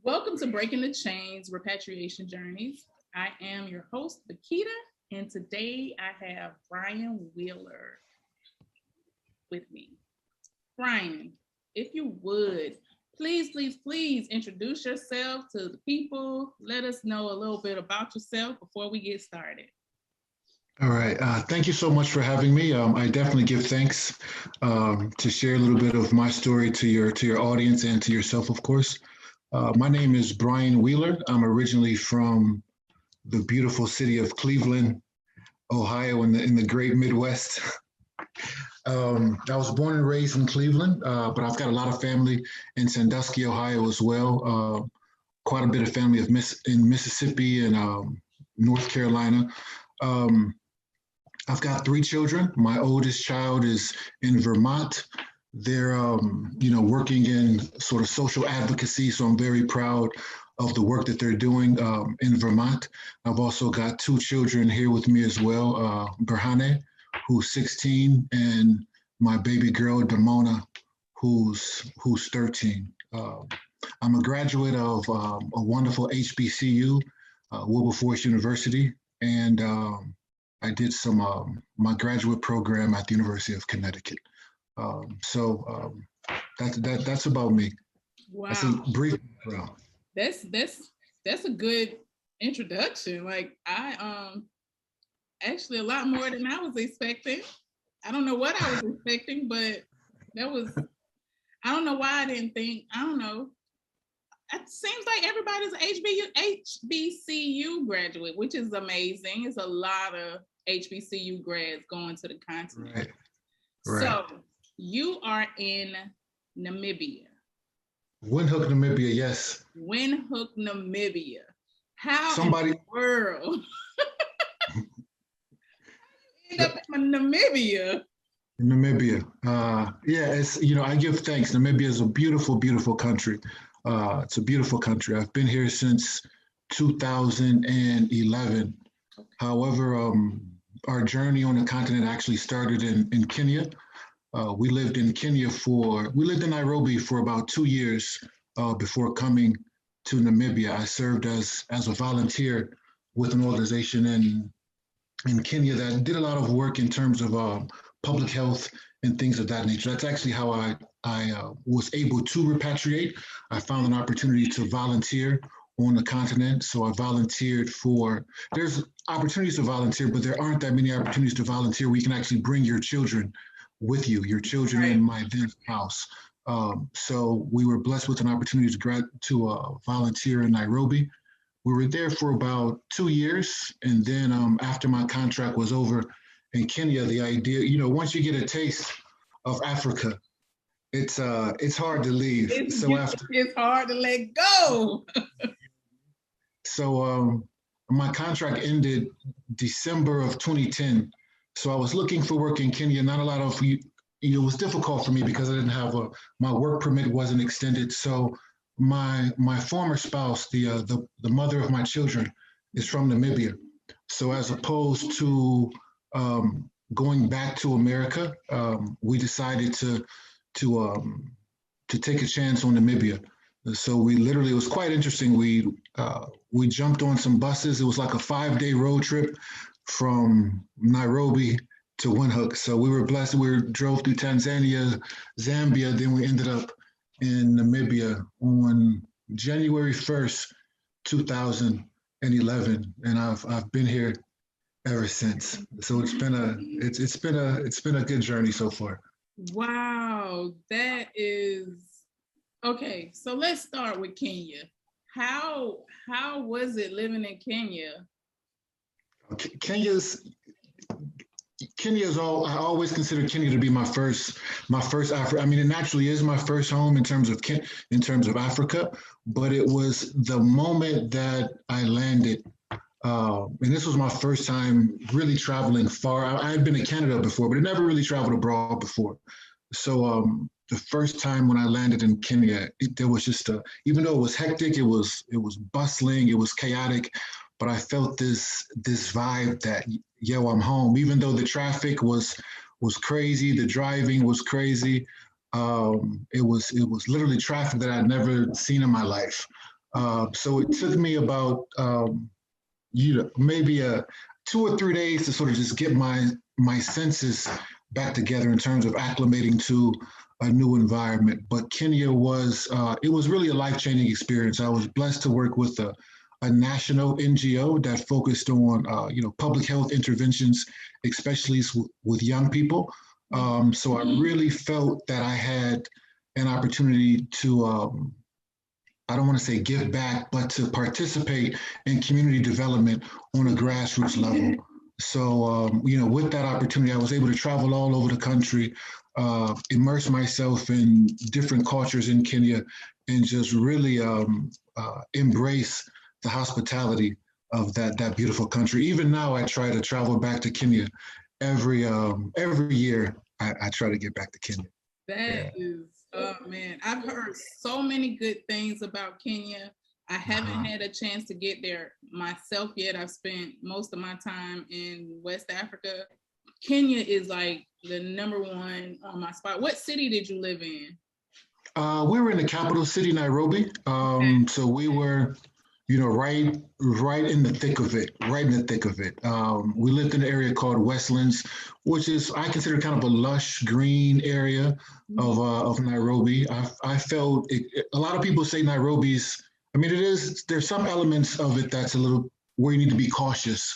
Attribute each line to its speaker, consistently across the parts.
Speaker 1: Welcome to Breaking the Chains Repatriation Journeys. I am your host, Bakita, and today I have Brian Wheeler with me. Brian, if you would, please introduce yourself to the people. Let us know a little bit about yourself before we get started.
Speaker 2: All right. Thank you so much for having me. I definitely give thanks to share a little bit of my story to your audience and to yourself, of course. My name is Brian Wheeler. I'm originally from the beautiful city of Cleveland, Ohio, in the great Midwest. I was born and raised in Cleveland, but I've got a lot of family in Sandusky, Ohio as well. Quite a bit of family in Mississippi and North Carolina. I've got three children. My oldest child is in Vermont. They're, working in sort of social advocacy. So I'm very proud of the work that they're doing in Vermont. I've also got two children here with me as well, Berhane, who's 16, and my baby girl, Damona, who's 13. I'm a graduate of a wonderful HBCU, Wilberforce University, and I did my graduate program at the University of Connecticut. That's about me.
Speaker 1: Wow,
Speaker 2: that's a brief background.
Speaker 1: That's a good introduction. Like I actually a lot more than I was expecting. I don't know what I was expecting, but that was, I don't know why I didn't think. I don't know. It seems like everybody's HBCU graduate, which is amazing. It's a lot of HBCU grads going to the continent.
Speaker 2: Right.
Speaker 1: So you are in Namibia.
Speaker 2: Windhoek, Namibia, yes.
Speaker 1: Windhoek, Namibia. How
Speaker 2: Somebody
Speaker 1: in the world end up in Namibia?
Speaker 2: Namibia. I give thanks. Namibia is a beautiful, beautiful country. It's a beautiful country. I've been here since 2011. However, our journey on the continent actually started in Kenya. We lived in Nairobi for about 2 years before coming to Namibia. I served as a volunteer with an organization in Kenya that did a lot of work in terms of public health and things of that nature. That's actually how I was able to repatriate. I found an opportunity to volunteer on the continent. So I volunteered there's opportunities to volunteer, but there aren't that many opportunities to volunteer where you can actually bring your children with you, your children in my then house. So we were blessed with an opportunity to volunteer in Nairobi. We were there for about 2 years. And then after my contract was over in Kenya, the idea, once you get a taste of Africa, it's hard to leave.
Speaker 1: It's hard to let go.
Speaker 2: So my contract ended December of 2010. So I was looking for work in Kenya. Not a lot of, it was difficult for me because I didn't have my work permit wasn't extended. So my former spouse, the mother of my children, is from Namibia. So as opposed to going back to America, we decided to take a chance on Namibia. So it was quite interesting. We jumped on some buses. It was like a 5-day road trip from Nairobi to Windhoek. So we were blessed. We drove through Tanzania, Zambia, then we ended up in Namibia on January 1st, 2011, and I've been here ever since. So it's been a good journey so far.
Speaker 1: Wow, that is okay. So let's start with Kenya. How was it living in Kenya?
Speaker 2: Kenya's all. I always consider Kenya to be my first Africa. I mean, it naturally is my first home in terms of Africa. But it was the moment that I landed, and this was my first time really traveling far. I had been to Canada before, but I never really traveled abroad before. So the first time when I landed in Kenya, there was just even though it was hectic, it was bustling, it was chaotic. But I felt this vibe that, I'm home. Even though the traffic was crazy, the driving was crazy. It was literally traffic that I'd never seen in my life. So it took me about maybe 2 or 3 days to sort of just get my senses back together in terms of acclimating to a new environment. But Kenya was it was really a life-changing experience. I was blessed to work with a national NGO that focused on public health interventions, especially with young people. So I really felt that I had an opportunity to I don't want to say give back, but to participate in community development on a grassroots level. So, with that opportunity, I was able to travel all over the country, immerse myself in different cultures in Kenya, and just really embrace the hospitality of that beautiful country. Even now, I try to travel back to Kenya every year. I try to get back to Kenya.
Speaker 1: That is, oh man, I've heard so many good things about Kenya. I haven't had a chance to get there myself yet. I've spent most of my time in West Africa. Kenya is like the number one on my spot. What city did you live in?
Speaker 2: We were in the capital city, Nairobi. So we were, right in the thick of it, right in the thick of it. We lived in an area called Westlands, which is, I consider kind of a lush green area of Nairobi. I felt a lot of people say Nairobi's, there's some elements of it that's a little where you need to be cautious,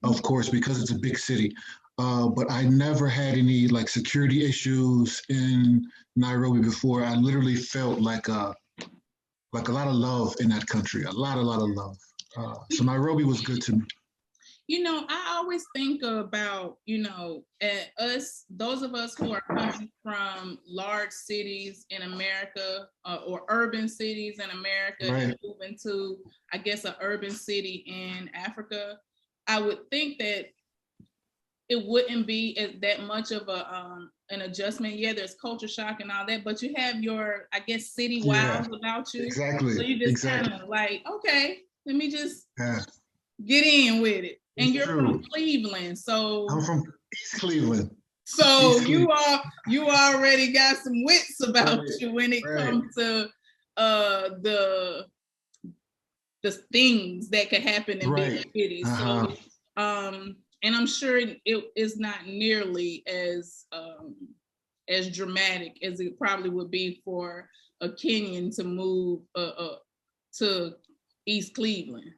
Speaker 2: of course, because it's a big city. But I never had any like security issues in Nairobi before. I literally felt like a lot of love in that country, a lot of love. So Nairobi was good to me.
Speaker 1: I always think about, us, those of us who are coming from large cities in America or urban cities in America and moving to, I guess, an urban city in Africa. I would think that it wouldn't be that much of an adjustment. Yeah, there's culture shock and all that, but you have your, I guess, city wiles about you.
Speaker 2: Exactly.
Speaker 1: So you just kind of like, okay, let me just get in with it. And you're from Cleveland, so
Speaker 2: I'm from East Cleveland.
Speaker 1: So you already got some wits about you when it comes to the things that could happen in big cities. So and I'm sure it is not nearly as dramatic as it probably would be for a Kenyan to move to East Cleveland.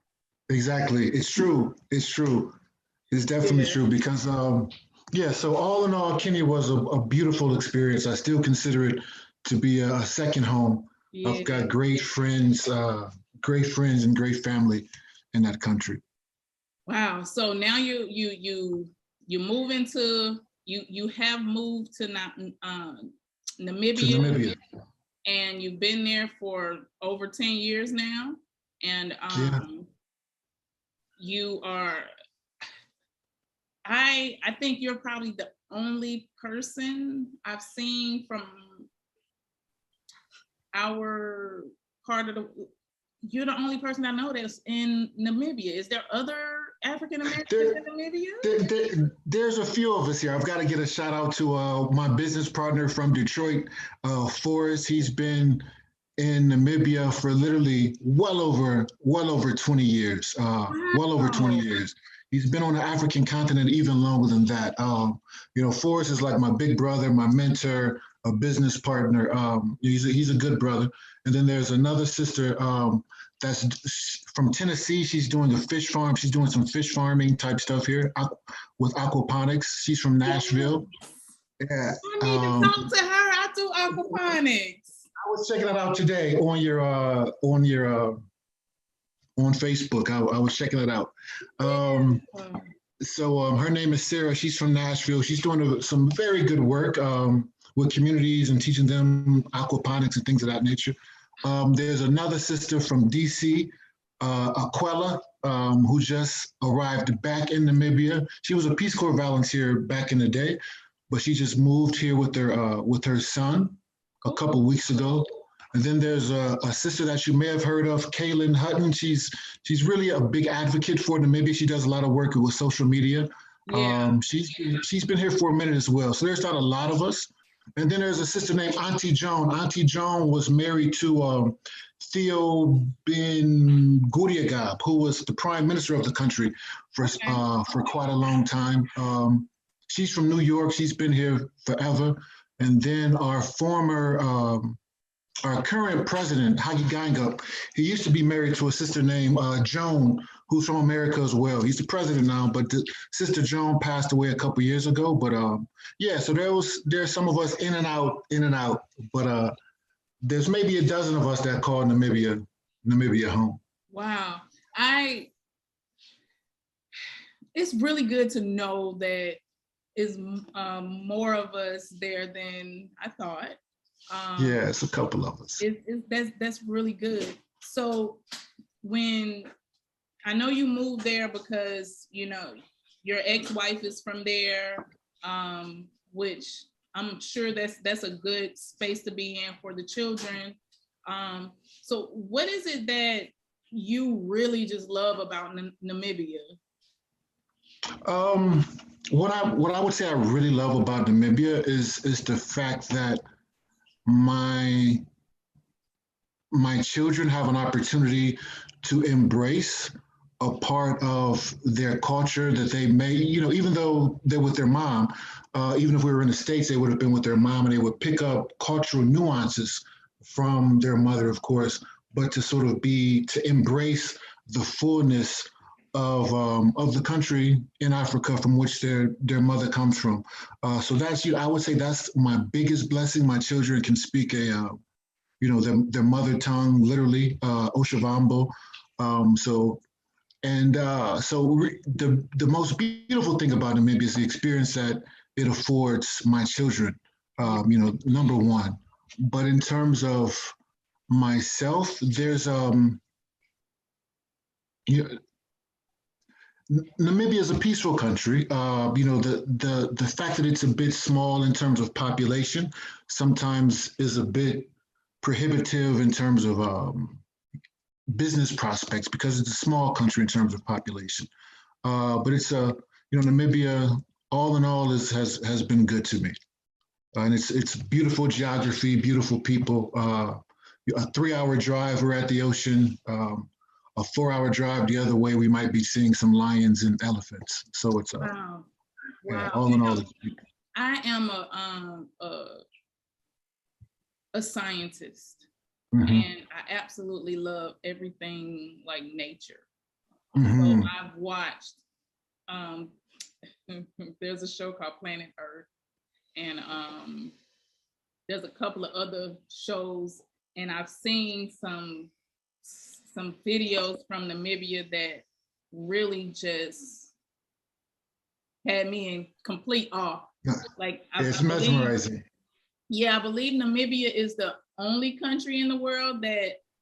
Speaker 2: Exactly. It's true. It's definitely true because, so all in all, Kenya was a beautiful experience. I still consider it to be a second home. Yeah. I've got great friends and great family in that country.
Speaker 1: Wow. So now you move into, you have moved to Namibia. And you've been there for over 10 years now. And you are, I think you're probably the only person I've seen from our part of you're the only person I know that's in Namibia. Is there other African Americans in Namibia?
Speaker 2: There's a few of us here. I've got to get a shout out to my business partner from Detroit, Forrest. He's been in Namibia for literally well over 20 years. Well over 20 years. He's been on the African continent even longer than that. Forrest is like my big brother, my mentor, a business partner. He's a good brother. And then there's another sister that's from Tennessee. She's doing a fish farm. She's doing some fish farming type stuff here with aquaponics. She's from Nashville.
Speaker 1: Yeah. I need to talk to her. I do aquaponics.
Speaker 2: I was checking it out today on your on Facebook. I was checking it out. So her name is Sarah. She's from Nashville. She's doing some very good work with communities and teaching them aquaponics and things of that nature. There's another sister from DC, Aquella, who just arrived back in Namibia. She was a Peace Corps volunteer back in the day, but she just moved here with her son a couple weeks ago. And then there's a sister that you may have heard of, Kaylin Hutton. She's really a big advocate for Namibia. She does a lot of work with social media. Yeah. She's been here for a minute as well. So there's not a lot of us, And then there's a sister named Auntie Joan. Auntie Joan was married to Theo Ben Guriagab, who was the prime minister of the country
Speaker 1: Okay.
Speaker 2: for quite a long time. She's from New York. She's been here forever. And then our current president, Hagi Geingob, he used to be married to a sister named Joan, who's from America as well. He's the president now, but Sister Joan passed away a couple years ago. But yeah, so there's some of us in and out. But there's maybe a dozen of us that call Namibia home.
Speaker 1: Wow. It's really good to know that is more of us there than I thought.
Speaker 2: Yeah, it's a couple of us.
Speaker 1: That's really good. So when I know you moved there because your ex-wife is from there, which I'm sure that's a good space to be in for the children. So what is it that you really just love about Namibia?
Speaker 2: What I would say I really love about Namibia is the fact that my children have an opportunity to embrace a part of their culture that they may, even though they're with their mom, even if we were in the States, they would have been with their mom and they would pick up cultural nuances from their mother, of course, but to embrace the fullness of the country in Africa from which their mother comes from. So I would say that's my biggest blessing. My children can speak their mother tongue, literally, Oshavambo. So the most beautiful thing about Namibia is the experience that it affords my children, number one. But in terms of myself, there's Namibia is a peaceful country. The fact that it's a bit small in terms of population sometimes is a bit prohibitive in terms of business prospects because it's a small country in terms of population. But it's Namibia, all in all, has been good to me, and it's beautiful geography, beautiful people. A 3-hour drive, we're at the ocean. A 4-hour drive the other way, we might be seeing some lions and elephants. So it's
Speaker 1: Wow.
Speaker 2: Yeah, all in all, it's
Speaker 1: I am a scientist,
Speaker 2: mm-hmm.
Speaker 1: and I absolutely love everything like nature.
Speaker 2: Mm-hmm.
Speaker 1: So I've watched. There's a show called Planet Earth, and there's a couple of other shows, and I've seen some videos from Namibia that really just had me in complete awe. Like
Speaker 2: it's mesmerizing.
Speaker 1: Yeah, I believe Namibia is the only country in the world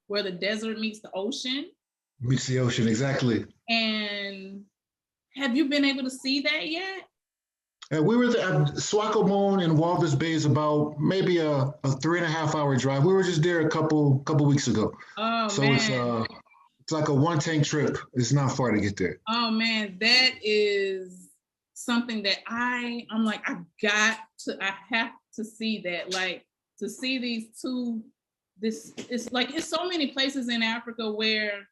Speaker 1: where the desert meets the ocean.
Speaker 2: Meets the ocean, exactly.
Speaker 1: And have you been able to see that yet?
Speaker 2: We were at Swakopmund and Walvis Bay is about maybe a 3.5-hour drive. We were just there a couple weeks ago.
Speaker 1: Oh,
Speaker 2: so
Speaker 1: man.
Speaker 2: It's like a 1-tank trip. It's not far to get there.
Speaker 1: Oh man, that is something that I'm like, I have to see that. Like, to see these two, it's so many places in Africa where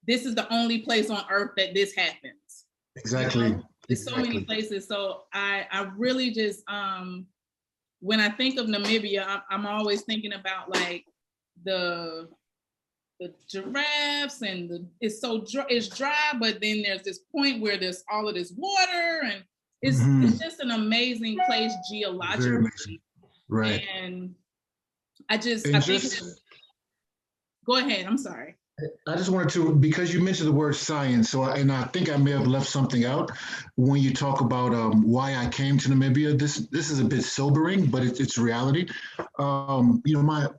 Speaker 1: this is the only place on earth that this happens.
Speaker 2: Exactly.
Speaker 1: There's so many places. So I really just when I think of Namibia, I'm always thinking about like the giraffes and it's dry, but then there's this point where there's all of this water, and it's just an amazing place geologically.
Speaker 2: Very amazing. Right.
Speaker 1: And I think go ahead. I'm sorry.
Speaker 2: I just wanted to, because you mentioned the word science, I think I may have left something out when you talk about why I came to Namibia. This is a bit sobering, but it's reality. One of my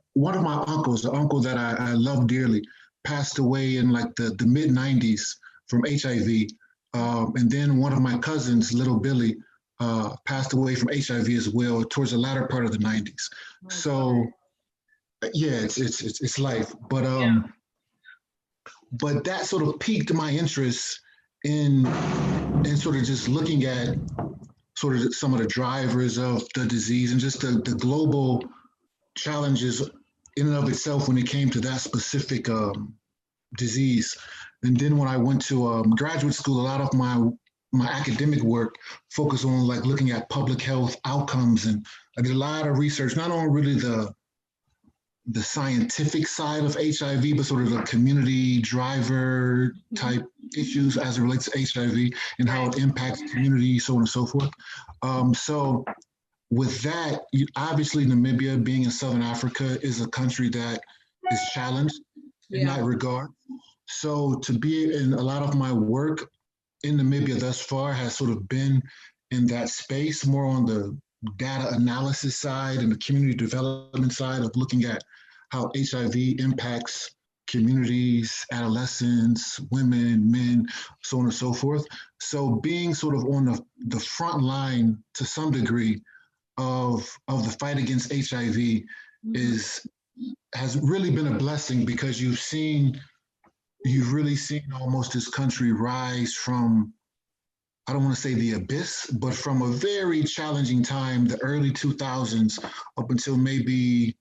Speaker 2: uncles, the uncle that I love dearly, passed away in like the mid-90s from HIV. And then one of my cousins, little Billy, passed away from HIV as well towards the latter part of the 90s. Oh, so yeah, it's life. But that sort of piqued my interest in sort of just looking at sort of some of the drivers of the disease and just the global challenges in and of itself when it came to that specific disease. And then when I went to graduate school, a lot of my academic work focused on like looking at public health outcomes, and I did a lot of research, not on really the scientific side of HIV, but sort of the community driver type issues as it relates to HIV and how it impacts community, so on and so forth. So with that, obviously Namibia, being in Southern Africa, is a country that is challenged in that regard. So to be in a lot of my work in Namibia thus far has sort of been in that space, more on the data analysis side and the community development side of looking at how HIV impacts communities, adolescents, women, men, so on and so forth. So being sort of on the front line to some degree of the fight against HIV has really been a blessing, because you've really seen almost this country rise from, I don't want to say the abyss, but from a very challenging time, the early 2000s, up until maybe,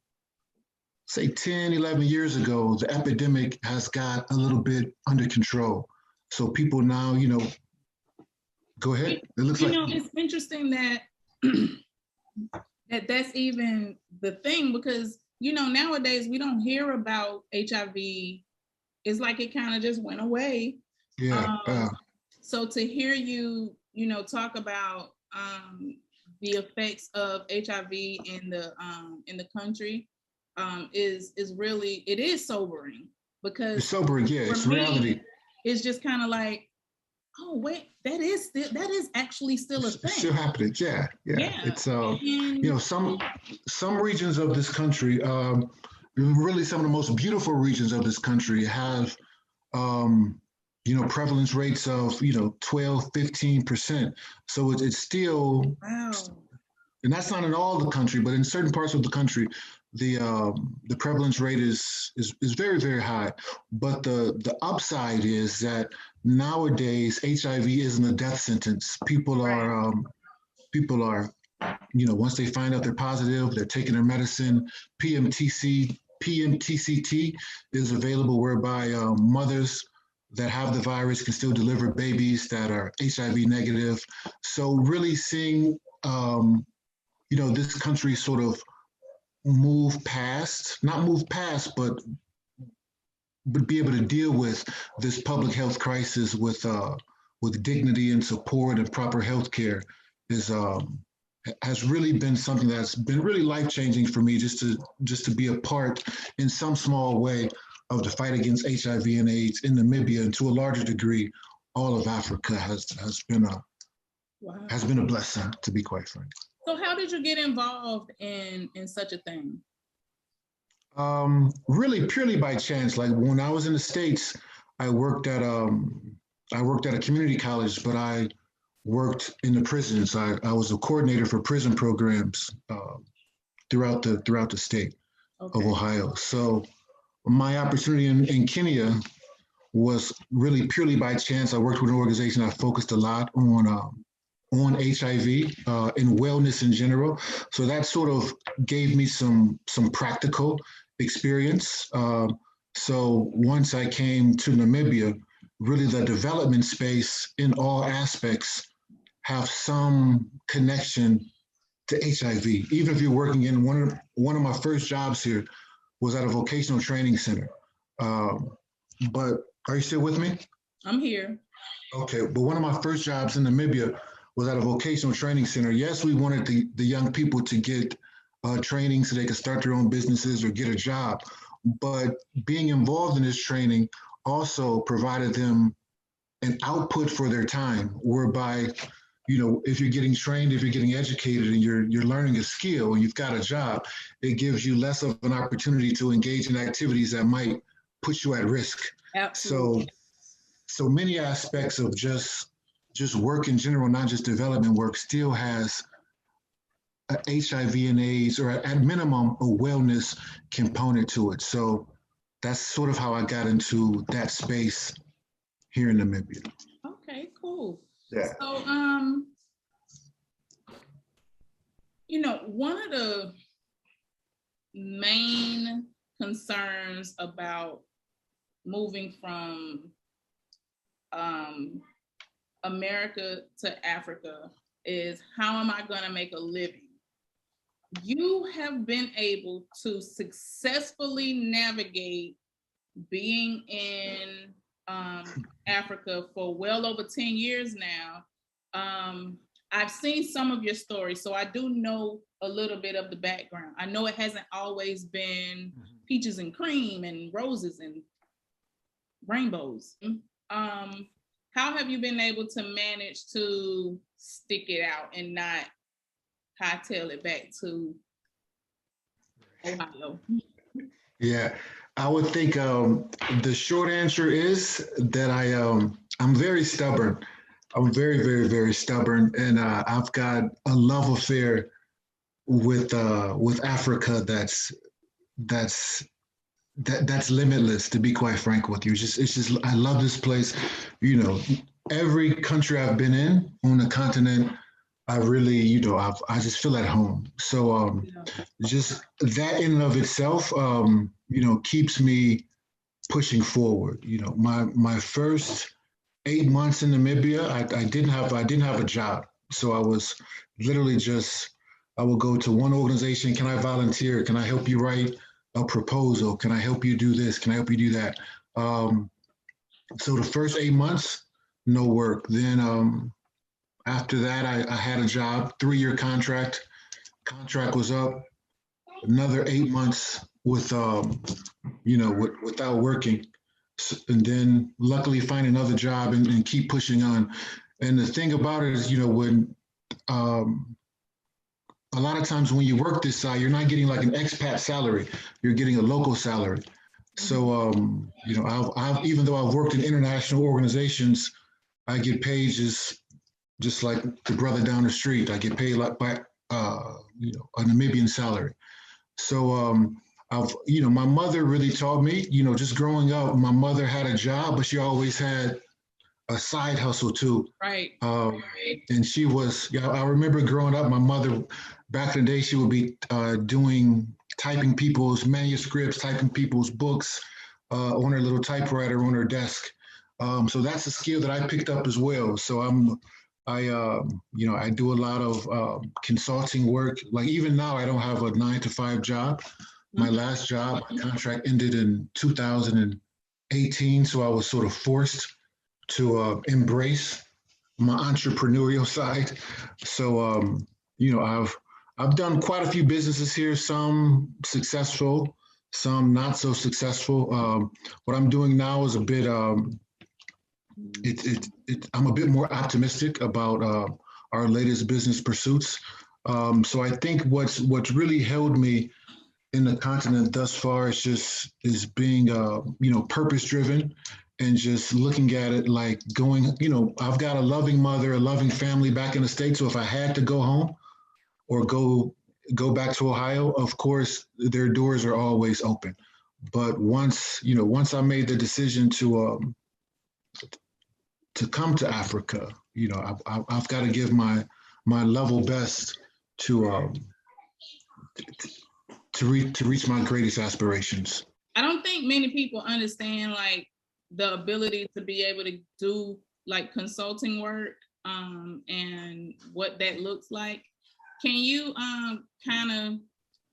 Speaker 2: say 10, 11 years ago, the epidemic has got a little bit under control. So people now, go ahead. It looks like
Speaker 1: it's interesting that that's even the thing, because, nowadays we don't hear about HIV. It's like it kind of just went away.
Speaker 2: Yeah.
Speaker 1: So to hear you, talk about the effects of HIV in the country is really, it is sobering, because
Speaker 2: it's sobering. Yeah, it's reality.
Speaker 1: It's just kind of like, oh wait, that is actually still a thing.
Speaker 2: It's still happening. Yeah. It's some regions of this country, really some of the most beautiful regions of this country have prevalence rates of 12, 15%. So it's still,
Speaker 1: wow.
Speaker 2: And that's not in all the country, but in certain parts of the country, the prevalence rate is very, very high. But the upside is that nowadays HIV isn't a death sentence. People are once they find out they're positive, they're taking their medicine. PMTCT is available, whereby mothers that have the virus can still deliver babies that are HIV negative. So really seeing this country sort of not move past, but be able to deal with this public health crisis with dignity and support and proper health care has really been something that's been really life-changing for me, just to be a part in some small way of the fight against HIV and AIDS in Namibia, and to a larger degree, all of Africa has been a blessing, to be quite frank.
Speaker 1: So how did you get involved in such a thing?
Speaker 2: Really purely by chance. Like when I was in the States, I worked at a community college, but I worked in the prisons. I was a coordinator for prison programs throughout the state of Ohio. So my opportunity in Kenya was really purely by chance. I worked with an organization that focused a lot on HIV and wellness in general. So that sort of gave me some practical experience. So once I came to Namibia, really the development space in all aspects have some connection to HIV. Even if you're working in one of my first jobs here was at a vocational training center. But are you still with me?
Speaker 1: I'm here.
Speaker 2: Okay, but one of my first jobs in Namibia was at a vocational training center. Yes, we wanted the young people to get training so they could start their own businesses or get a job. But being involved in this training also provided them an output for their time, whereby, if you're getting trained, if you're getting educated and you're learning a skill and you've got a job, it gives you less of an opportunity to engage in activities that might put you at risk.
Speaker 1: Absolutely.
Speaker 2: So many aspects of just work in general, not just development work, still has a HIV and AIDS, or at minimum, a wellness component to it. So that's sort of how I got into that space here in Namibia.
Speaker 1: Okay, cool.
Speaker 2: Yeah.
Speaker 1: So, One of the main concerns about moving from America to Africa is, how am I going to make a living? You have been able to successfully navigate being in Africa for well over 10 years now. I've seen some of your stories, so I do know a little bit of the background. I know it hasn't always been peaches and cream and roses and rainbows. How have you been able to manage to stick it out and not hightail it back to Ohio?
Speaker 2: Yeah, I would think the short answer is that I'm very stubborn. I'm very, very, very stubborn, and I've got a love affair with Africa that's limitless. To be quite frank with you, it's just I love this place. You know, every country I've been in on the continent, I really, I just feel at home. So just that in and of itself, keeps me pushing forward. My first 8 months in Namibia, I didn't have a job, so I was literally just I would go to one organization. Can I volunteer? Can I help you write a proposal? Can I help you do this? Can I help you do that? So the first 8 months, no work. Then after that, I had a job, 3-year contract. Contract was up. Another 8 months without working, and then luckily find another job and keep pushing on. And the thing about it is, when a lot of times when you work this side, you're not getting like an expat salary, you're getting a local salary. So, I've even though I've worked in international organizations, I get paid just like the brother down the street. I get paid like by a Namibian salary. So my mother really taught me, just growing up, my mother had a job, but she always had a side hustle too.
Speaker 1: Right.
Speaker 2: And she was, I remember growing up, my mother, back in the day, she would be typing people's manuscripts, typing people's books on her little typewriter on her desk. So that's a skill that I picked up as well. So I do a lot of consulting work. Like even now, I don't have a 9-to-5 job. My last job, my contract ended in 2018. So I was sort of forced to embrace my entrepreneurial side. So, I've done quite a few businesses here, some successful, some not so successful. What I'm doing now is a bit, I'm a bit more optimistic about our latest business pursuits. So I think what's really held me in the continent thus far is being, purpose driven and just looking at it like going, I've got a loving mother, a loving family back in the States. So if I had to go home or go back to Ohio, of course, their doors are always open. But once I made the decision to come to Africa, I've got to give my level best to reach my greatest aspirations.
Speaker 1: I don't think many people understand like the ability to be able to do like consulting work and what that looks like. Can you kind of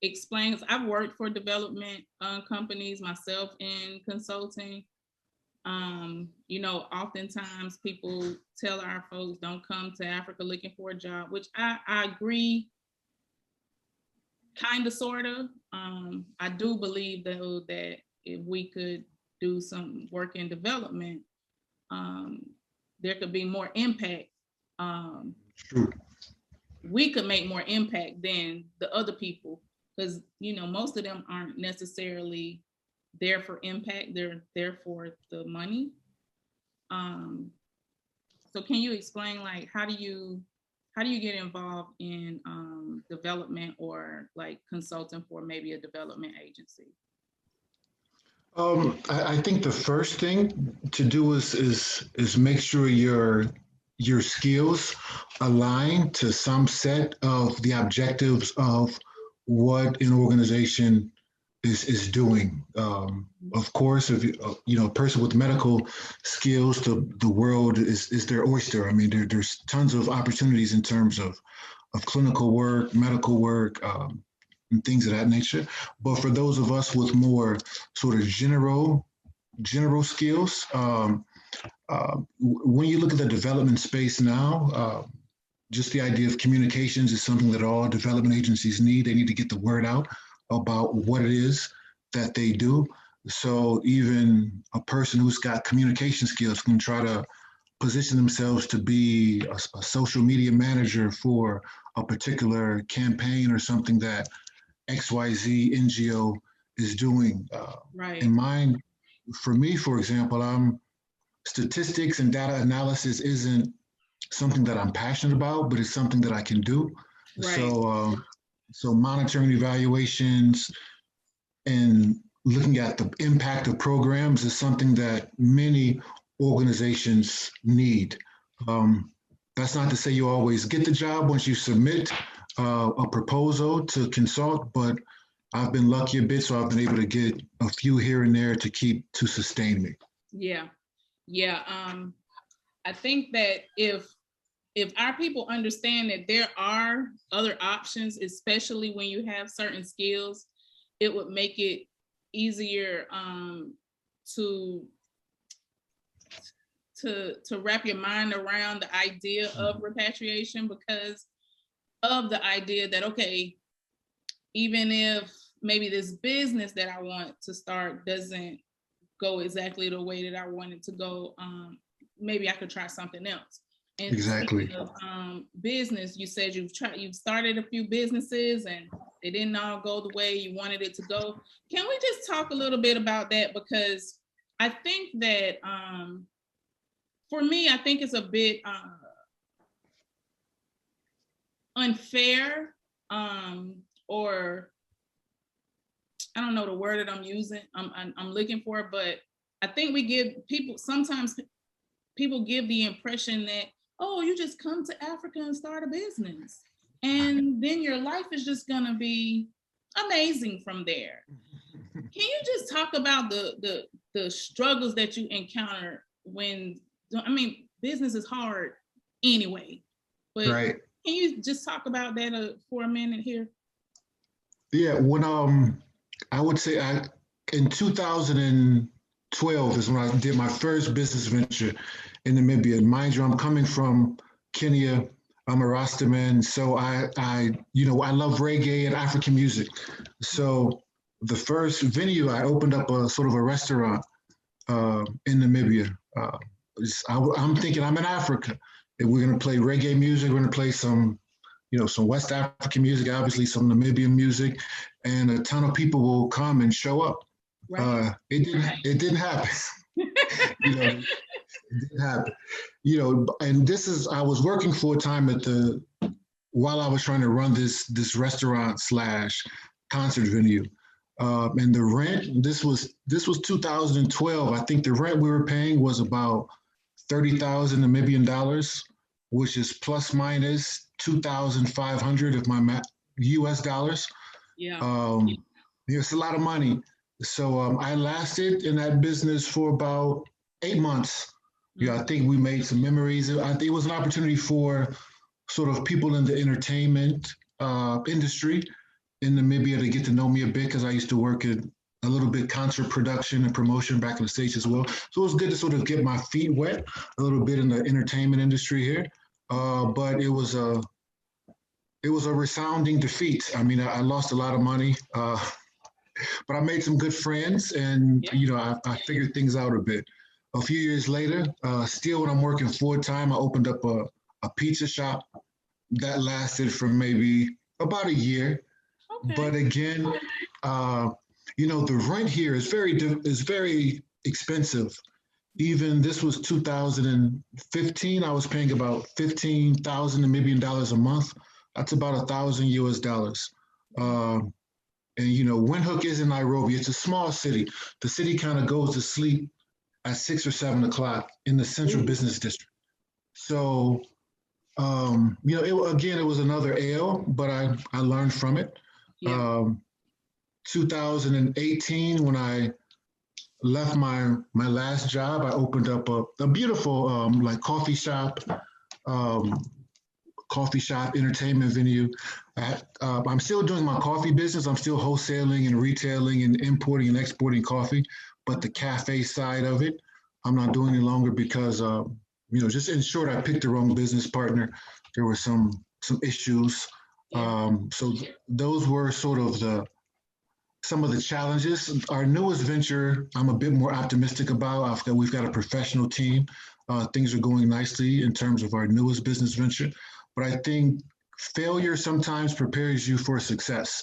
Speaker 1: explain? 'Cause I've worked for development companies myself in consulting. Oftentimes people tell our folks don't come to Africa looking for a job, which I agree, kind of, sort of. I do believe though that if we could do some work in development, there could be more impact.
Speaker 2: True.
Speaker 1: We could make more impact than the other people, because most of them aren't necessarily there for impact, they're there for the money. So can you explain like how do you get involved in development or like consulting for maybe a development agency?
Speaker 2: I think the first thing to do is make sure your skills align to some set of the objectives of what an organization is doing. Of course, if you know, a person with medical skills, the world is their oyster. I mean, there's tons of opportunities in terms of clinical work, medical work, and things of that nature. But for those of us with more sort of general skills, when you look at the development space now, just the idea of communications is something that all development agencies need. They need to get the word out about what it is that they do. So even a person who's got communication skills can try to position themselves to be a social media manager for a particular campaign or something that XYZ NGO is doing.
Speaker 1: Right.
Speaker 2: In mine, for me, for example, statistics and data analysis isn't something that I'm passionate about, but it's something that I can do.
Speaker 1: Right.
Speaker 2: So monitoring evaluations and looking at the impact of programs is something that many organizations need. That's not to say you always get the job once you submit a proposal to consult, but I've been lucky a bit, so I've been able to get a few here and there to sustain me.
Speaker 1: Yeah. Yeah. I think that if our people understand that there are other options, especially when you have certain skills, it would make it easier to wrap your mind around the idea of repatriation, because of the idea that, okay, even if maybe this business that I want to start doesn't go exactly the way that I want it to go, maybe I could try something else. And
Speaker 2: exactly.
Speaker 1: speaking of business, you said you've started a few businesses and they didn't all go the way you wanted it to go. Can we just talk a little bit about that? Because I think that for me, I think it's a bit unfair, or I don't know the word that I'm using. I'm looking for, but I think we give people, sometimes people give the impression that, oh, you just come to Africa and start a business, and then your life is just gonna be amazing from there. Can you just talk about the struggles that you encounter when, I mean, business is hard anyway, but
Speaker 2: right.
Speaker 1: Can you just talk about that for a minute here?
Speaker 2: Yeah, when I would say in 2012 is when I did my first business venture in Namibia. Mind you, I'm coming from Kenya. I'm a Rastaman, so I love reggae and African music. So the first venue I opened up a sort of a restaurant in Namibia. I'm thinking I'm in Africa. And we're gonna play reggae music. We're gonna play some West African music, obviously some Namibian music, and a ton of people will come and show up. Right. It didn't happen. It didn't happen. And I was working full time while I was trying to run this restaurant / concert venue. And the rent, this was 2012. I think the rent we were paying was about 30,000 Namibian dollars, which is plus minus 2,500 of my US dollars.
Speaker 1: Yeah.
Speaker 2: It's a lot of money. So I lasted in that business for about 8 months. Yeah, I think we made some memories. I think it was an opportunity for sort of people in the entertainment industry in Namibia to get to know me a bit, because I used to work in a little bit concert production and promotion back in the States as well. So it was good to sort of get my feet wet a little bit in the entertainment industry here. But it was a resounding defeat. I mean, I lost a lot of money, but I made some good friends, and I figured things out a bit. A few years later, still when I'm working full time, I opened up a pizza shop that lasted for maybe about a year. Okay. But again, the rent here is very expensive. Even this was 2015. I was paying about 15,000 Namibian dollars a month. That's about 1,000 US dollars. And Windhoek is in Nairobi. It's a small city. The city kind of goes to sleep at 6 or 7 o'clock in the central business district. So, it was another L, but I learned from it.
Speaker 1: Yeah.
Speaker 2: 2018, when I left my last job, I opened up a beautiful like um, coffee shop, entertainment venue. I'm still doing my coffee business. I'm still wholesaling and retailing and importing and exporting coffee, but the cafe side of it, I'm not doing any longer because, just in short, I picked the wrong business partner. There were some issues.
Speaker 1: Yeah.
Speaker 2: Those were sort of some of the challenges. Our newest venture, I'm a bit more optimistic about. We've got a professional team. Things are going nicely in terms of our newest business venture. But I think failure sometimes prepares you for success.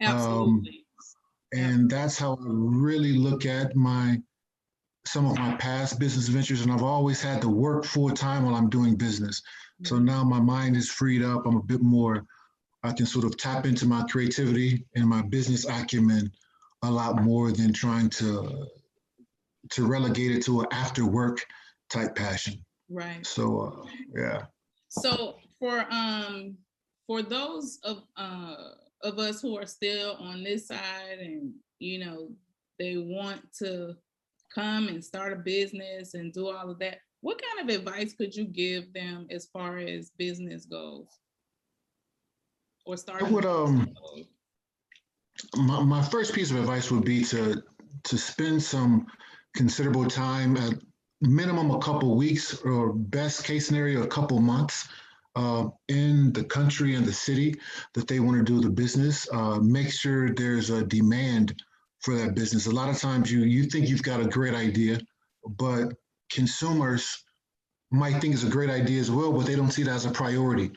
Speaker 2: Um,
Speaker 1: Absolutely.
Speaker 2: and that's how I really look at some of my past business ventures. And I've always had to work full time while I'm doing business. So
Speaker 1: Mhm.
Speaker 2: now my mind is freed up. I'm a bit more, I can sort of tap into my creativity and my business acumen a lot more than trying to relegate it to an after work type passion.
Speaker 1: Right.
Speaker 2: So yeah.
Speaker 1: So for those of us who are still on this side and they want to come and start a business and do all of that, what kind of advice could you give them as far as business goes or
Speaker 2: I
Speaker 1: starting a
Speaker 2: would
Speaker 1: business goes?
Speaker 2: my first piece of advice would be to spend some considerable time, at minimum a couple weeks, or best case scenario a couple months, in the country and the city that they want to do the business. Make sure there's a demand for that business. A lot of times you think you've got a great idea, but consumers might think it's a great idea as well, but they don't see it as a priority.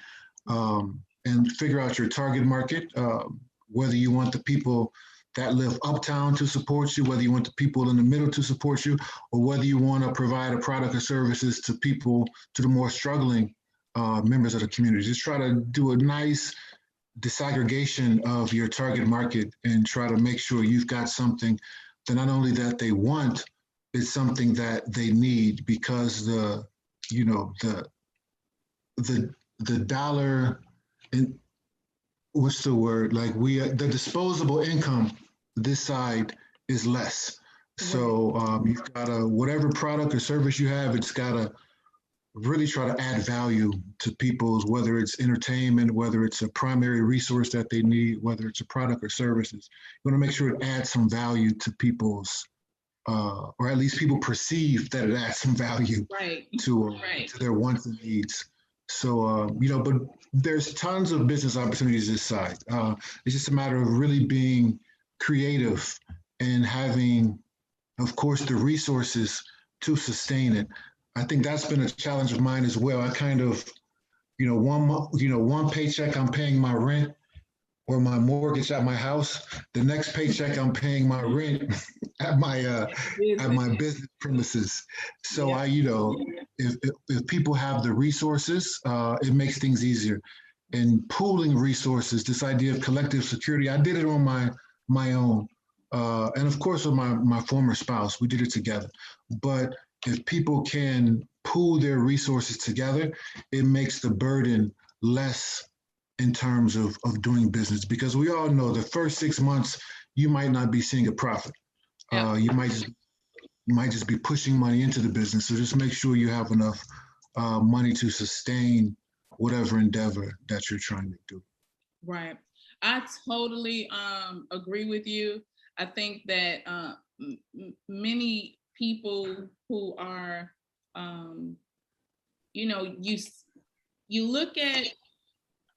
Speaker 2: And figure out your target market, whether you want the people that live uptown to support you, whether you want the people in the middle to support you, or whether you want to provide a product or services to people, to the more struggling members of the community. Just try to do a nice disaggregation of your target market and try to make sure you've got something that not only that they want, it's something that they need, because you know the the the dollar, and what's the word, like the disposable income this side is less.
Speaker 1: Right.
Speaker 2: So you've got to, whatever product or service you have, it's got to really try to add value to people's, whether it's entertainment, whether it's a primary resource that they need, whether it's a product or services. You want to make sure it adds some value to people's, or at least people perceive that it adds some value
Speaker 1: Right. Right.
Speaker 2: to their wants and needs. So but there's tons of business opportunities this side. It's just a matter of really being creative and having, of course, the resources to sustain it. I think that's been a challenge of mine as well. I kind of, one paycheck I'm paying my rent or my mortgage at my house. The next paycheck I'm paying my rent at
Speaker 1: Business.
Speaker 2: my business premises. So
Speaker 1: Yep.
Speaker 2: if people have the resources, it makes things easier. And pooling resources, this idea of collective security, I did it on my own, and of course with my former spouse, we did it together. But if people can pool their resources together, it makes the burden less in terms of doing business, because we all know the first 6 months you might not be seeing a profit.
Speaker 1: Yep.
Speaker 2: You might just be pushing money into the business. So just make sure you have enough money to sustain whatever endeavor that you're trying to do.
Speaker 1: Right. I totally agree with you. I think that many people who are, you you look at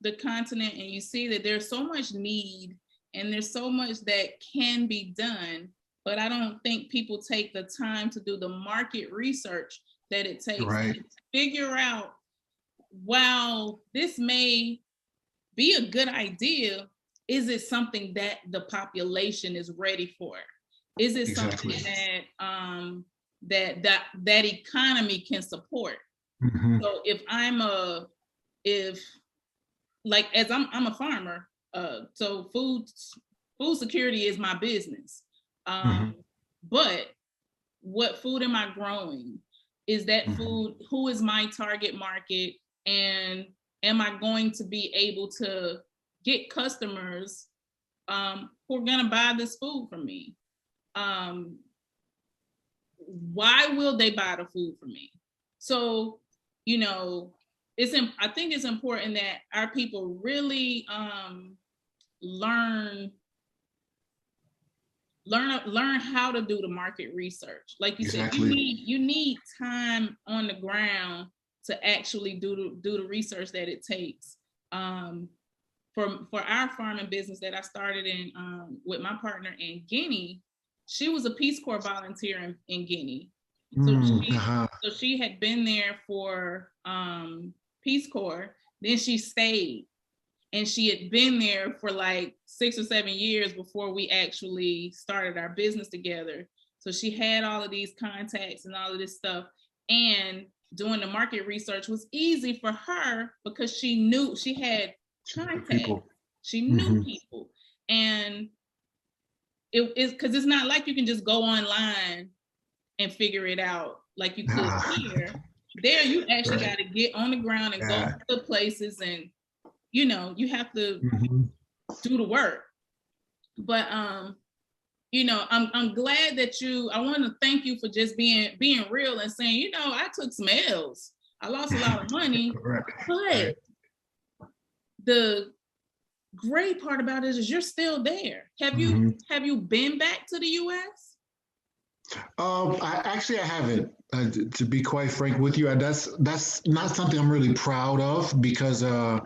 Speaker 1: the continent and you see that there's so much need and there's so much that can be done, but I don't think people take the time to do the market research that it takes
Speaker 2: Right.
Speaker 1: to figure out, while this may be a good idea, is it something that the population is ready for? Is it something
Speaker 2: Exactly.
Speaker 1: that economy can support?
Speaker 2: Mm-hmm.
Speaker 1: So if like, as I'm a farmer, so food security is my business.
Speaker 2: Mm-hmm.
Speaker 1: But what food am I growing? is that food, who is my target market, and am I going to be able to get customers who are going to buy this food from me? Why will they buy the food from me? So, you know, I think it's important that our people really learn how to do the market research. Like you said, you need time on the ground to actually do the research that it takes. For our farming business that I started in with my partner in Guinea, she was a Peace Corps volunteer in Guinea. So she had been there for Peace Corps. Then she stayed, and she had been there for like 6 or 7 years before we actually started our business together. So she had all of these contacts and all of this stuff. And doing the market research was easy for her because she knew she had contacts. She knew people. And it's because it's not like you can just go online and figure it out like you could here. There, you actually got to get on the ground and go to places, and you know, you have to do the work. But you know, I'm glad that I want to thank you for just being real and saying, you know, I took some L's. I lost a lot of money, but the great part about it is you're still there. Have you been back to the US?
Speaker 2: I haven't. To be quite frank with you, that's not something I'm really proud of because I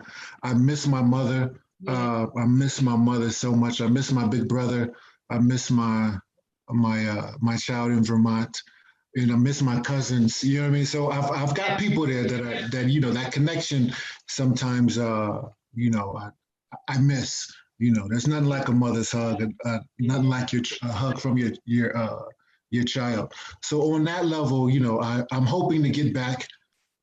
Speaker 2: miss my mother. I miss my mother so much. I miss my big brother. I miss my child in Vermont, and I miss my cousins. You know what I mean? So I've got people there that you know, that connection. Sometimes you know, I miss. You know, there's nothing like a mother's hug. Nothing like a hug from your child. So on that level, you know, I'm hoping to get back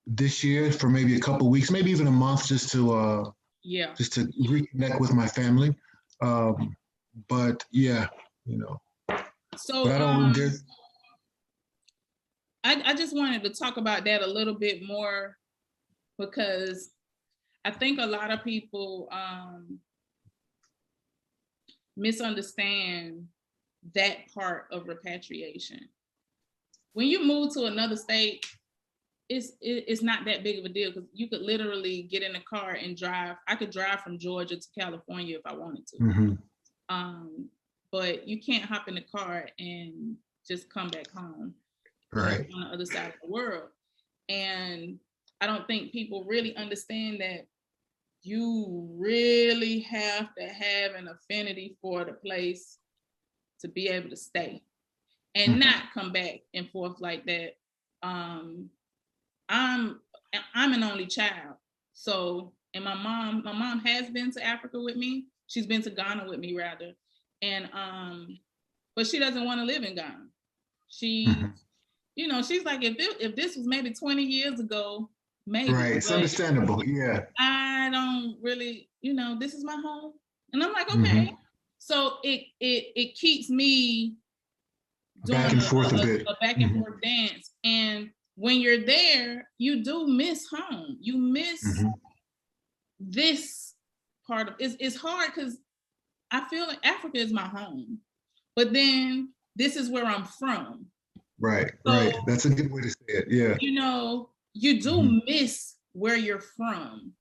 Speaker 2: this year for maybe a couple of weeks, maybe even a month, just to reconnect with my family. But yeah, you know.
Speaker 1: So
Speaker 2: but I don't.
Speaker 1: I just wanted to talk about that a little bit more because I think a lot of people misunderstand that part of repatriation. When you move to another state, it's not that big of a deal because you could literally get in a car and drive. I could drive from Georgia to California if I wanted to. But you can't hop in the car and just come back home.
Speaker 2: Right.
Speaker 1: On the other side of the world. And I don't think people really understand that you really have to have an affinity for the place to be able to stay and not come back and forth like that. I'm an only child. So, and my mom has been to Africa with me. She's been to Ghana with me rather. And but she doesn't want to live in Ghana. She you know, she's like, if this was maybe 20 years ago, maybe.
Speaker 2: Right, it's understandable, yeah.
Speaker 1: I don't really, you know, this is my home. And I'm like, okay. So it keeps me doing
Speaker 2: back and forth a bit.
Speaker 1: A back and forth dance. And when you're there, you do miss home. You miss this part of it's hard because I feel like Africa is my home. But then this is where I'm from.
Speaker 2: Right, right. That's a good way to say it. Yeah.
Speaker 1: You know, you do miss where you're from.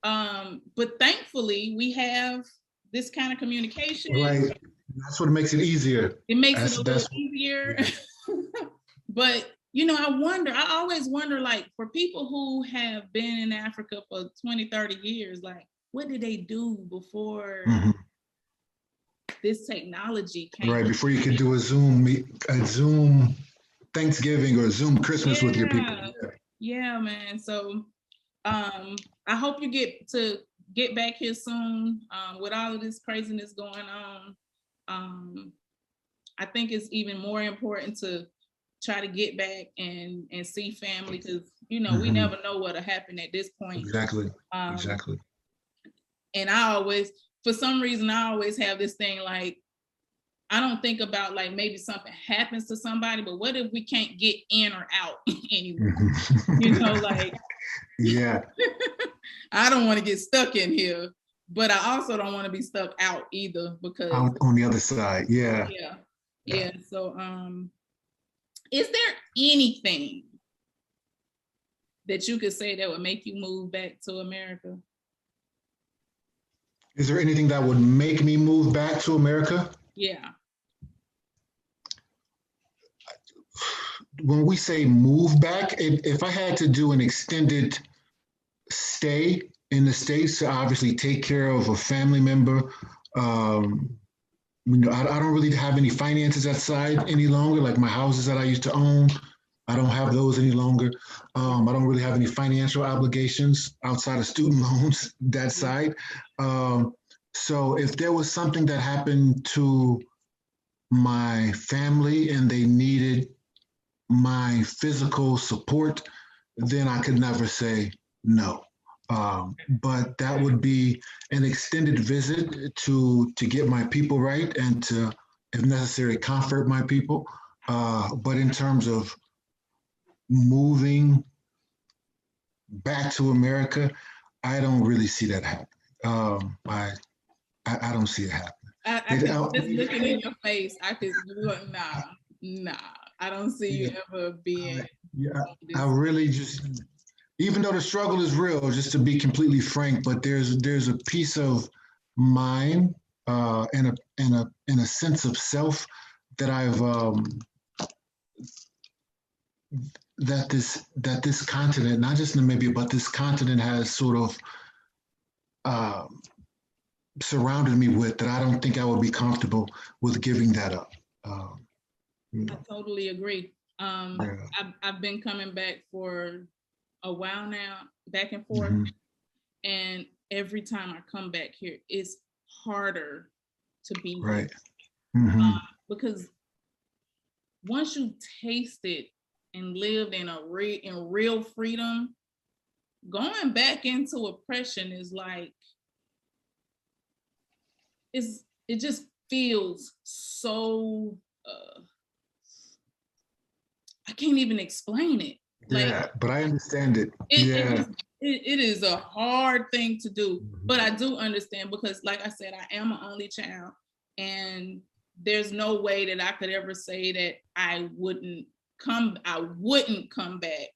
Speaker 1: But thankfully, we have this kind of communication.
Speaker 2: Right. That's what makes it easier.
Speaker 1: It makes it a little easier. Yeah. But, you know, I always wonder, like, for people who have been in Africa for 20, 30 years, like, what did they do before this technology came?
Speaker 2: Right, before you could do a Zoom Thanksgiving or Zoom Christmas with your people.
Speaker 1: Yeah, man. So I hope you get back here soon with all of this craziness going on. I think it's even more important to try to get back and see family because, you know, we never know what'll happen at this point.
Speaker 2: Exactly. Exactly.
Speaker 1: And for some reason, I always have this thing like, I don't think about like maybe something happens to somebody, but what if we can't get in or out anymore? You know, like
Speaker 2: Yeah.
Speaker 1: I don't want to get stuck in here, but I also don't want to be stuck out either because
Speaker 2: Out on the other side. Yeah.
Speaker 1: yeah. So is there anything that you could say that would make you move back to America?
Speaker 2: Is there anything that would make me move back to America?
Speaker 1: Yeah.
Speaker 2: When we say move back, if I had to do an extended stay in the States to obviously take care of a family member, I don't really have any finances outside any longer, like my houses that I used to own. I don't have those any longer. I don't really have any financial obligations outside of student loans, that side. So if there was something that happened to my family and they needed my physical support, then I could never say no. But that would be an extended visit to get my people right and to, if necessary, comfort my people. But in terms of moving back to America, I don't really see that happening. I don't see it happening.
Speaker 1: I could, just looking in your face, I could look, nah. I don't see you ever being.
Speaker 2: I really just, even though the struggle is real, just to be completely frank, but there's a piece of mind and a sense of self that I've that this continent, not just Namibia, but this continent has sort of surrounded me with, that I don't think I would be comfortable with giving that up.
Speaker 1: I totally agree. I've been coming back for a while now, back and forth, and every time I come back here, it's harder to be
Speaker 2: right.
Speaker 1: Because once you tasted and lived in real freedom, going back into oppression is like, it just feels so I can't even explain it.
Speaker 2: Yeah, but I understand it.
Speaker 1: It is a hard thing to do, but I do understand because, like I said, I am an only child, and there's no way that I could ever say that I wouldn't come back.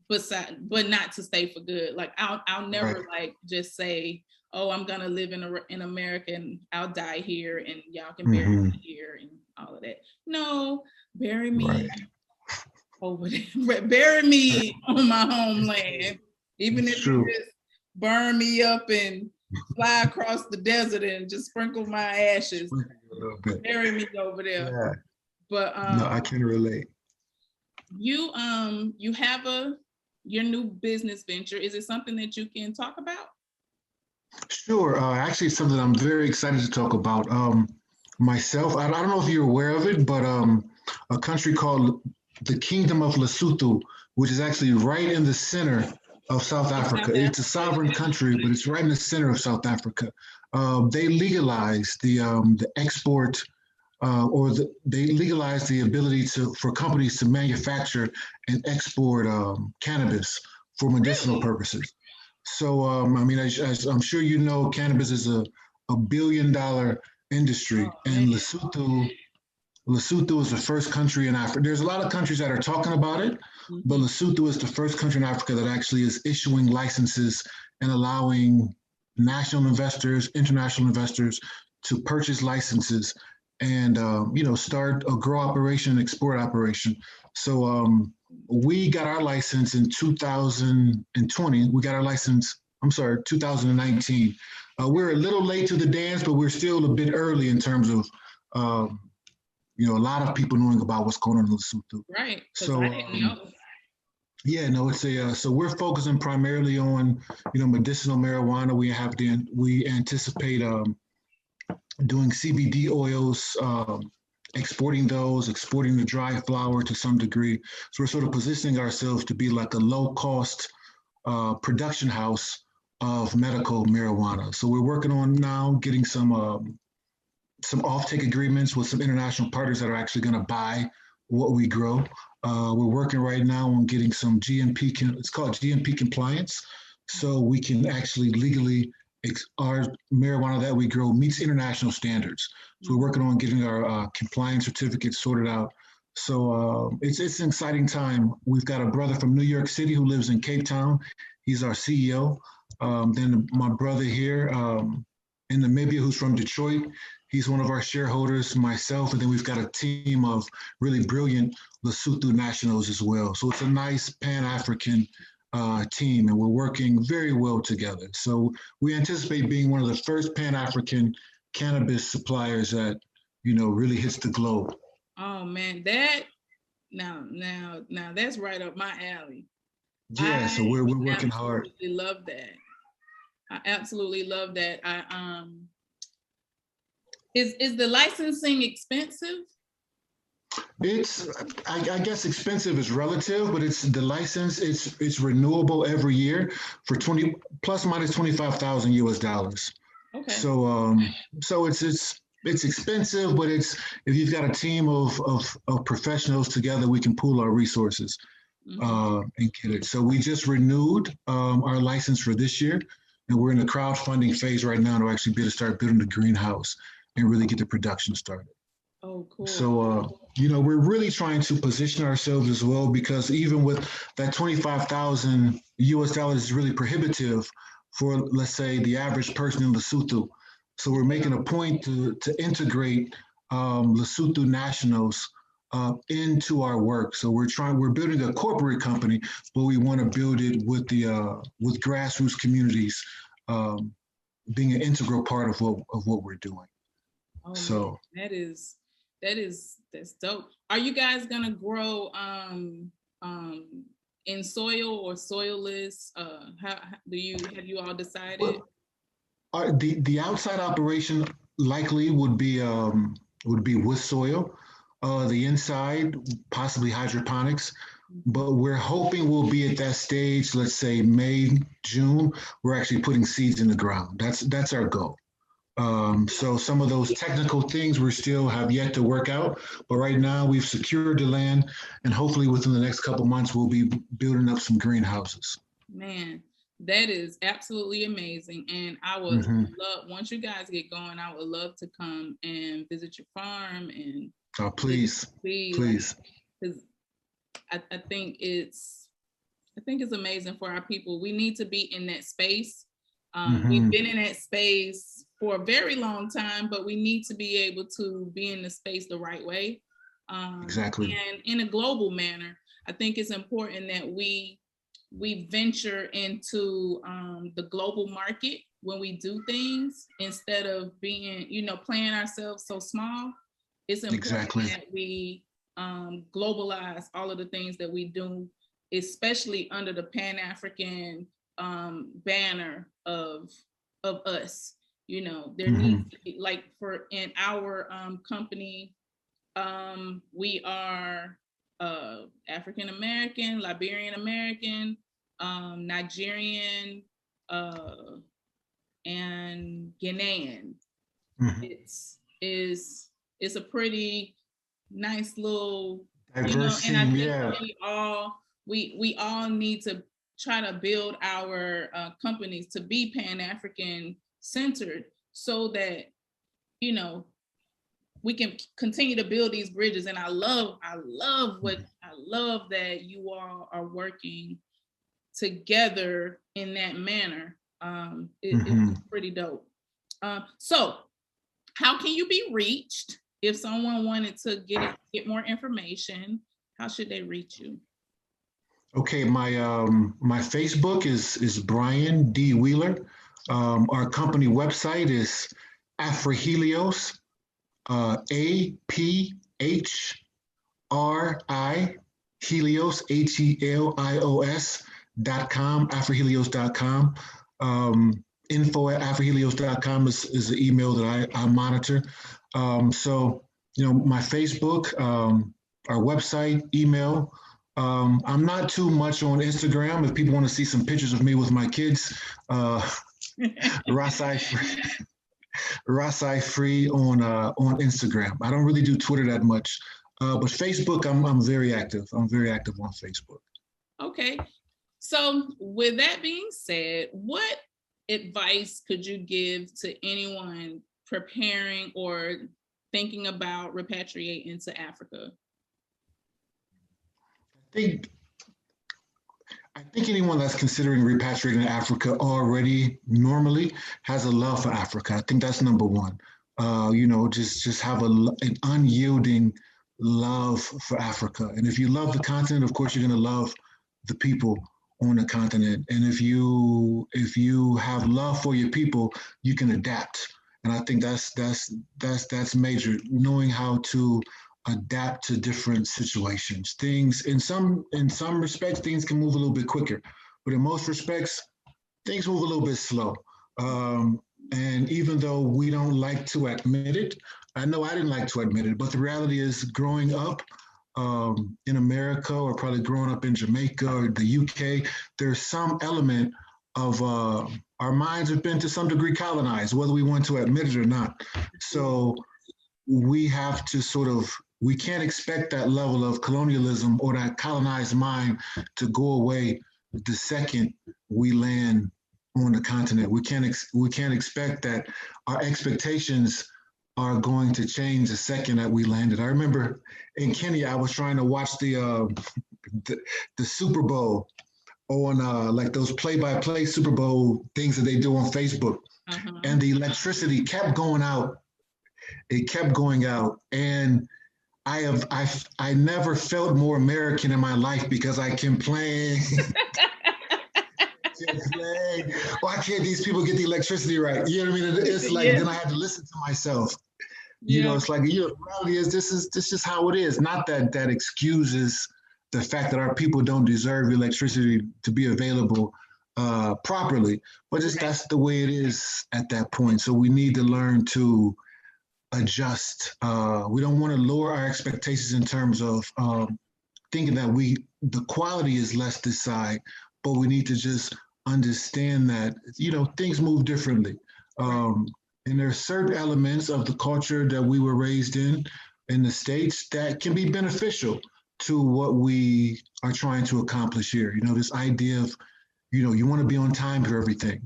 Speaker 1: But not to stay for good. Like I'll never like just say, oh, I'm gonna live in America and I'll die here and y'all can bury me here and all of that. No, bury me over there. Bury me on my homeland, even if you just burn me up and fly across the desert and just sprinkle my ashes. Bury me over there.
Speaker 2: Yeah.
Speaker 1: But
Speaker 2: no, I can relate.
Speaker 1: You have your new business venture. Is it something that you can talk about?
Speaker 2: Sure. Actually, it's something I'm very excited to talk about. Myself, I don't know if you're aware of it, but a country called the Kingdom of Lesotho, which is actually right in the center of South Africa. It's a sovereign country, but it's right in the center of South Africa. They legalized the export, they legalized the ability for companies to manufacture and export cannabis for medicinal purposes. So, I mean, as I'm sure you know, cannabis is a $1 billion industry, and Lesotho is the first country in Africa. There's a lot of countries that are talking about it, but Lesotho is the first country in Africa that actually is issuing licenses and allowing national investors, international investors to purchase licenses and start a grow operation, export operation. So we got our license in 2020. We got our license, 2019. We're a little late to the dance, but we're still a bit early in terms of a lot of people knowing about what's going on in Lesotho.
Speaker 1: Right. So I didn't know.
Speaker 2: Yeah, no, it's so we're focusing primarily on medicinal marijuana. We anticipate doing CBD oils, exporting the dry flower to some degree. So we're sort of positioning ourselves to be like a low cost production house of medical marijuana. So we're working on now getting some offtake agreements with some international partners that are actually going to buy what we grow. We're working right now on getting some GMP, it's called GMP compliance, so we can actually legally, our marijuana that we grow meets international standards. So we're working on getting our compliance certificates sorted out. So it's an exciting time. We've got a brother from New York City who lives in Cape Town. He's our CEO. Then my brother here in Namibia who's from Detroit. He's one of our shareholders, myself, and then we've got a team of really brilliant Lesotho nationals as well. So it's a nice Pan-African team, and we're working very well together. So we anticipate being one of the first Pan-African cannabis suppliers that, really hits the globe.
Speaker 1: Oh man, now that's right up my alley.
Speaker 2: Yeah, so we're working hard.
Speaker 1: I love that. I absolutely love that. Is the licensing expensive?
Speaker 2: I guess expensive is relative, but it's the license. It's renewable every year for 20 plus minus 25,000 US dollars.
Speaker 1: Okay.
Speaker 2: So it's expensive, but if you've got a team of professionals together, we can pool our resources and get it. So we just renewed our license for this year, and we're in the crowdfunding phase right now to actually be able to start building the greenhouse and really get the production started.
Speaker 1: Oh, cool.
Speaker 2: So, we're really trying to position ourselves as well, because even with that 25,000 US dollars is really prohibitive for, let's say, the average person in Lesotho. So we're making a point to integrate Lesotho nationals into our work. So we're building a corporate company, but we want to build it with with grassroots communities being an integral part of what we're doing.
Speaker 1: Oh,
Speaker 2: so
Speaker 1: man, that's dope. Are you guys gonna grow in soil or soilless? Have you all decided?
Speaker 2: Well, the outside operation likely would be with soil. The inside possibly hydroponics, but we're hoping we'll be at that stage. Let's say May, June. We're actually putting seeds in the ground. That's our goal. So some of those technical things we still have yet to work out, but right now we've secured the land, and hopefully within the next couple months we'll be building up some greenhouses.
Speaker 1: Man, that is absolutely amazing, and I would love, once you guys get going, I would love to come and visit your farm and.
Speaker 2: Oh, please.
Speaker 1: Because I think it's amazing for our people. We need to be in that space. We've been in that space for a very long time, but we need to be able to be in the space the right way.
Speaker 2: Exactly.
Speaker 1: And in a global manner. I think it's important that we venture into the global market when we do things, instead of being, playing ourselves so small. It's important that we globalize all of the things that we do, especially under the Pan-African banner of us. There needs to be, like, in our company, we are African American, Liberian American, Nigerian, and Ghanaian. It's a pretty nice little
Speaker 2: diverse
Speaker 1: and I think
Speaker 2: yeah.
Speaker 1: we all need to try to build our companies to be Pan-African centered, so that we can continue to build these bridges. And I love that you all are working together in that manner. It's pretty dope. So how can you be reached if someone wanted to get more information? How should they reach you?
Speaker 2: Okay, my Facebook is Brian D. Wheeler. Our company website is Afrahelios, APHRI Helios, HELIOS.com, Afrahelios.com. Info@afrahelios.com is the email that I monitor. So my Facebook, our website, email, I'm not too much on Instagram. If people want to see some pictures of me with my kids, uh, Rasai Rasai Free on Instagram. I don't really do Twitter that much, but Facebook, I'm very active. I'm very active on Facebook.
Speaker 1: Okay. So with that being said, what advice could you give to anyone preparing or thinking about repatriating to Africa?
Speaker 2: I think I think anyone that's considering repatriating to Africa already normally has a love for Africa. I think that's number one. Just have an unyielding love for Africa. And if you love the continent, of course, you're going to love the people on the continent. And if you have love for your people, you can adapt. And I think that's major. Knowing how to adapt to different situations. Things in some respects things can move a little bit quicker, but in most respects things move a little bit slow. And even though we don't like to admit it, I know I didn't like to admit it, but the reality is growing up in America or probably growing up in Jamaica or the UK, there's some element of our minds have been to some degree colonized, whether we want to admit it or not. So we have to sort of we can't expect that level of colonialism or that colonized mind to go away the second we land on the continent. We can't expect that our expectations are going to change the second that we landed. I remember in Kenya, I was trying to watch the, the Super Bowl on like those play-by-play Super Bowl things that they do on Facebook, and the electricity kept going out. It kept going out, and I never felt more American in my life because I can play. Why can't these people get the electricity right? You know what I mean? It's like then I had to listen to myself. It's like the reality is this is how it is. Not that excuses the fact that our people don't deserve electricity to be available properly, but just that's the way it is at that point. So we need to learn to adjust. We don't want to lower our expectations in terms of thinking that the quality is less this side, but we need to just understand that things move differently. And there are certain elements of the culture that we were raised in the States that can be beneficial to what we are trying to accomplish here. This idea of, you want to be on time for everything.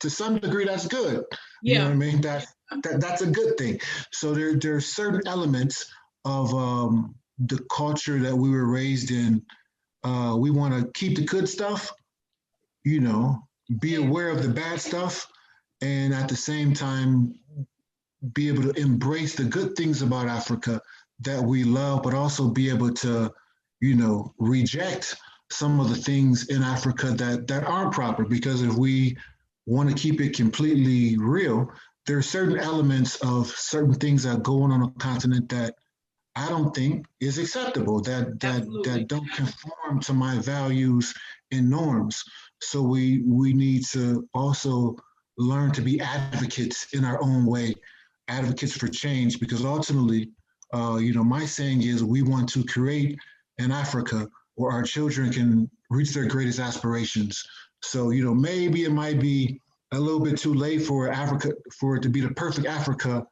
Speaker 2: To some degree, that's good. You know what I mean? That's a good thing. So there are certain elements of the culture that we were raised in. We want to keep the good stuff, be aware of the bad stuff, and at the same time be able to embrace the good things about Africa that we love, but also be able to, reject some of the things in Africa that aren't proper. Because if we want to keep it completely real, there are certain elements of certain things that go on a continent that I don't think is acceptable, that don't conform to my values and norms. So we need to also learn to be advocates in our own way, advocates for change, because ultimately, my saying is we want to create an Africa where our children can reach their greatest aspirations. So, maybe it might be a little bit too late for Africa, for it to be the perfect Africa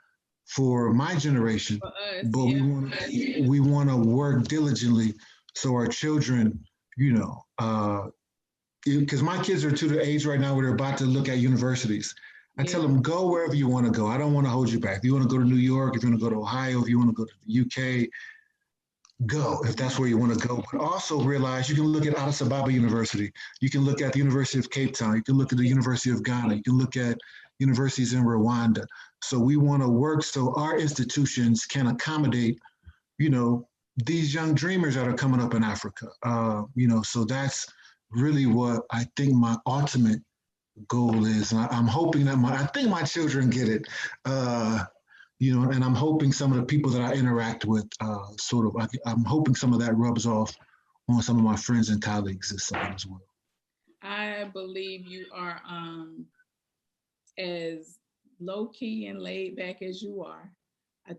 Speaker 2: for my generation, but we want to work diligently so our children, because my kids are to the age right now where they're about to look at universities. I tell them, go wherever you want to go. I don't want to hold you back. If you want to go to New York, if you want to go to Ohio, if you want to go to the UK, go if that's where you want to go. But also realize you can look at Addis Ababa University. You can look at the University of Cape Town. You can look at the University of Ghana. You can look at universities in Rwanda. So we want to work so our institutions can accommodate, these young dreamers that are coming up in Africa. So that's really what I think my ultimate goal is. And I'm hoping that I think my children get it. And I'm hoping some of the people that I interact with, I'm hoping some of that rubs off on some of my friends and colleagues this side as well.
Speaker 1: I believe you are as low key and laid back as you are. I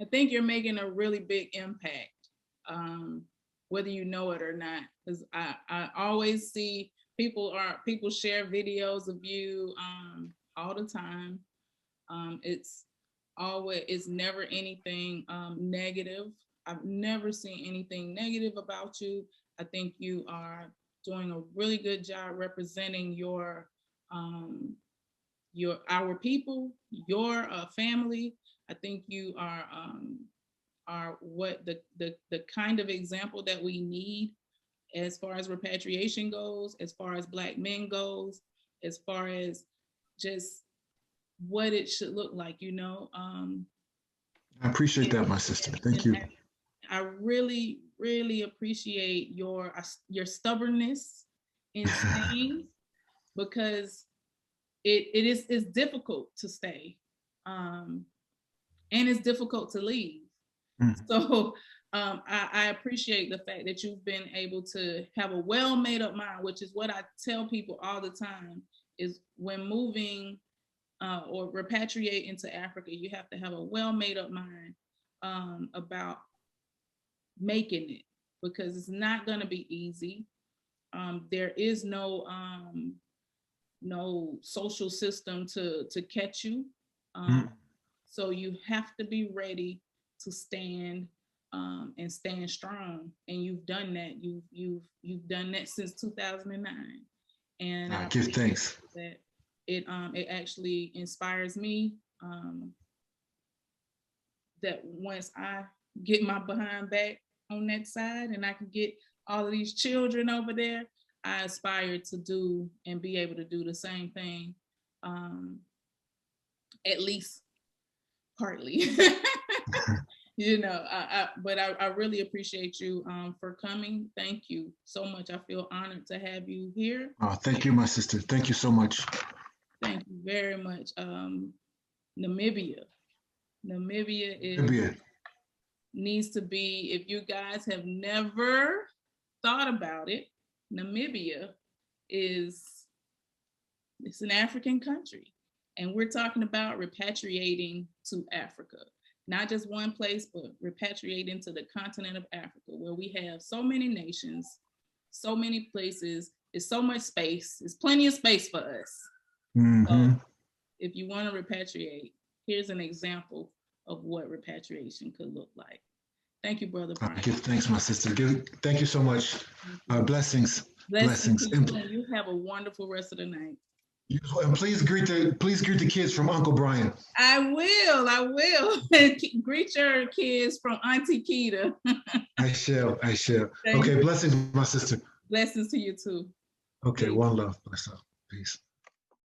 Speaker 1: think you're making a really big impact. whether you know it or not. Because I always see people share videos of you all the time. It's never anything negative. I've never seen anything negative about you. I think you are doing a really good job representing our people, your family. I think you are what the kind of example that we need as far as repatriation goes, as far as Black men goes, as far as just what it should look like, you know.
Speaker 2: I appreciate that, my sister. Thank you.
Speaker 1: I really, really appreciate your stubbornness in staying, because it's difficult to stay, and it's difficult to leave. So I appreciate the fact that you've been able to have a well made up mind, which is what I tell people all the time, is when moving or repatriate into Africa, you have to have a well made up mind about making it, because it's not going to be easy. There is no social system to catch you. So you have to be ready to stand and stand strong. And you've done that. You've done that since 2009. And
Speaker 2: I give thanks.
Speaker 1: That it actually inspires me that once I get my behind back on that side and I can get all of these children over there, I aspire to do and be able to do the same thing, at least partly. You know, but I really appreciate you for coming. Thank you so much. I feel honored to have you here.
Speaker 2: Oh, thank you, my sister. Thank you so much.
Speaker 1: Thank you very much. Namibia needs to be, if you guys have never thought about it, Namibia it's an African country. And we're talking about repatriating to Africa. Not just one place, but repatriating to the continent of Africa, where we have so many nations, so many places, it's so much space, there's plenty of space for us. So if you want to repatriate, here's an example of what repatriation could look like. Thank you, Brother Brian.
Speaker 2: Thanks, my sister. Thank you so much. Blessings. Blessings.
Speaker 1: And you have a wonderful rest of the night.
Speaker 2: And please greet the kids from Uncle Brian.
Speaker 1: I will. Greet your kids from Auntie Keita.
Speaker 2: I shall. Okay, blessings, my sister.
Speaker 1: Blessings to you too.
Speaker 2: Okay, one love. Bless up. Peace.